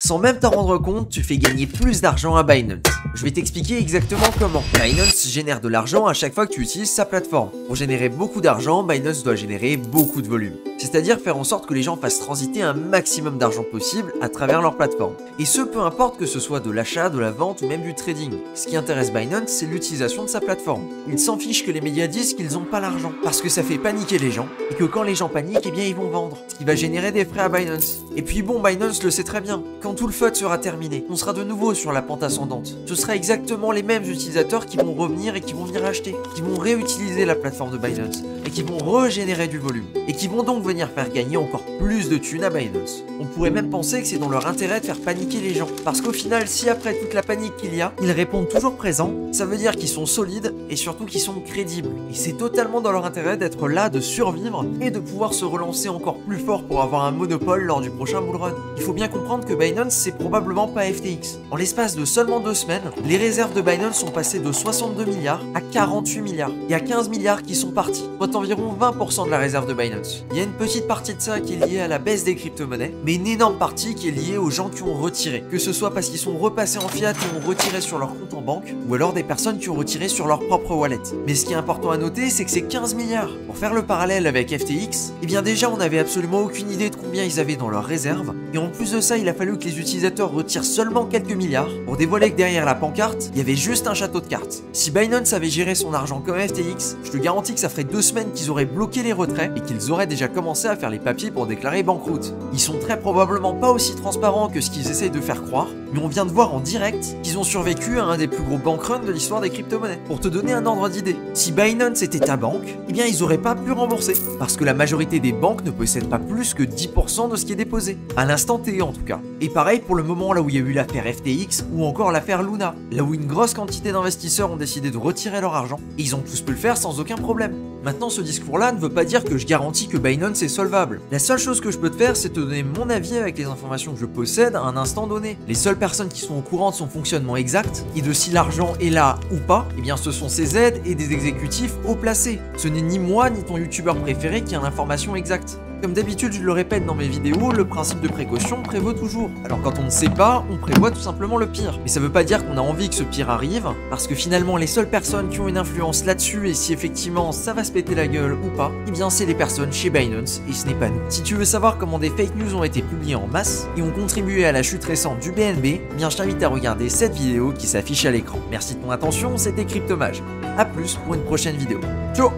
Sans même t'en rendre compte, tu fais gagner plus d'argent à Binance. Je vais t'expliquer exactement comment. Binance génère de l'argent à chaque fois que tu utilises sa plateforme. Pour générer beaucoup d'argent, Binance doit générer beaucoup de volume. C'est-à-dire faire en sorte que les gens fassent transiter un maximum d'argent possible à travers leur plateforme. Et ce, peu importe que ce soit de l'achat, de la vente ou même du trading. Ce qui intéresse Binance, c'est l'utilisation de sa plateforme. Ils s'en fichent que les médias disent qu'ils n'ont pas l'argent, parce que ça fait paniquer les gens, et que quand les gens paniquent, eh bien ils vont vendre, ce qui va générer des frais à Binance. Et puis bon, Binance le sait très bien, quand tout le FUD sera terminé, on sera de nouveau sur la pente ascendante. Ce sera exactement les mêmes utilisateurs qui vont revenir et qui vont venir acheter, qui vont réutiliser la plateforme de Binance, et qui vont régénérer du volume, et qui vont donc venir faire gagner encore plus de thunes à Binance. On pourrait même penser que c'est dans leur intérêt de faire paniquer les gens, parce qu'au final, si après toute la panique qu'il y a, ils répondent toujours présents, ça veut dire qu'ils sont solides et surtout qu'ils sont crédibles. Et c'est totalement dans leur intérêt d'être là, de survivre et de pouvoir se relancer encore plus fort pour avoir un monopole lors du prochain bull run. Il faut bien comprendre que Binance, c'est probablement pas FTX. En l'espace de seulement 2 semaines, les réserves de Binance sont passées de 62 milliards à 48 milliards. Il y a 15 milliards qui sont partis, soit environ 20% de la réserve de Binance. Il y a une petite partie de ça qui est liée à la baisse des crypto-monnaies, mais une énorme partie qui est liée aux gens qui ont retiré, que ce soit parce qu'ils sont repassés en fiat et ont retiré sur leur compte en banque, ou alors des personnes qui ont retiré sur leur propre wallet. Mais ce qui est important à noter, c'est que c'est 15 milliards. Pour faire le parallèle avec FTX, eh bien déjà on n'avait absolument aucune idée de combien ils avaient dans leurs réserves, et en plus de ça, il a fallu que les utilisateurs retirent seulement quelques milliards pour dévoiler que derrière la pancarte, il y avait juste un château de cartes. Si Binance avait géré son argent comme FTX, je te garantis que ça ferait 2 semaines qu'ils auraient bloqué les retraits et qu'ils auraient déjà commencé à faire les papiers pour déclarer banqueroute. Ils sont très probablement pas aussi transparents que ce qu'ils essayent de faire croire, mais on vient de voir en direct qu'ils ont survécu à un des plus gros bankruns de l'histoire des crypto-monnaies. Pour te donner un ordre d'idée, si Binance était ta banque, eh bien ils auraient pas pu rembourser, parce que la majorité des banques ne possèdent pas plus que 10% de ce qui est déposé, à l'instant T en tout cas. Et pareil pour le moment là où il y a eu l'affaire FTX ou encore l'affaire Luna, là où une grosse quantité d'investisseurs ont décidé de retirer leur argent, et ils ont tous pu le faire sans aucun problème. Maintenant, ce discours-là ne veut pas dire que je garantis que Binance est solvable. La seule chose que je peux te faire, c'est te donner mon avis avec les informations que je possède à un instant donné. Les seules personnes qui sont au courant de son fonctionnement exact et de si l'argent est là ou pas, eh bien ce sont ses aides et des exécutifs haut placés. Ce n'est ni moi ni ton youtubeur préféré qui a l'information exacte. Comme d'habitude, je le répète dans mes vidéos, le principe de précaution prévaut toujours. Alors quand on ne sait pas, on prévoit tout simplement le pire. Mais ça veut pas dire qu'on a envie que ce pire arrive, parce que finalement les seules personnes qui ont une influence là-dessus et si effectivement ça va se péter la gueule ou pas, eh bien c'est les personnes chez Binance et ce n'est pas nous. Si tu veux savoir comment des fake news ont été publiées en masse et ont contribué à la chute récente du BNB, eh bien je t'invite à regarder cette vidéo qui s'affiche à l'écran. Merci de ton attention, c'était Cryptomage. A plus pour une prochaine vidéo. Ciao.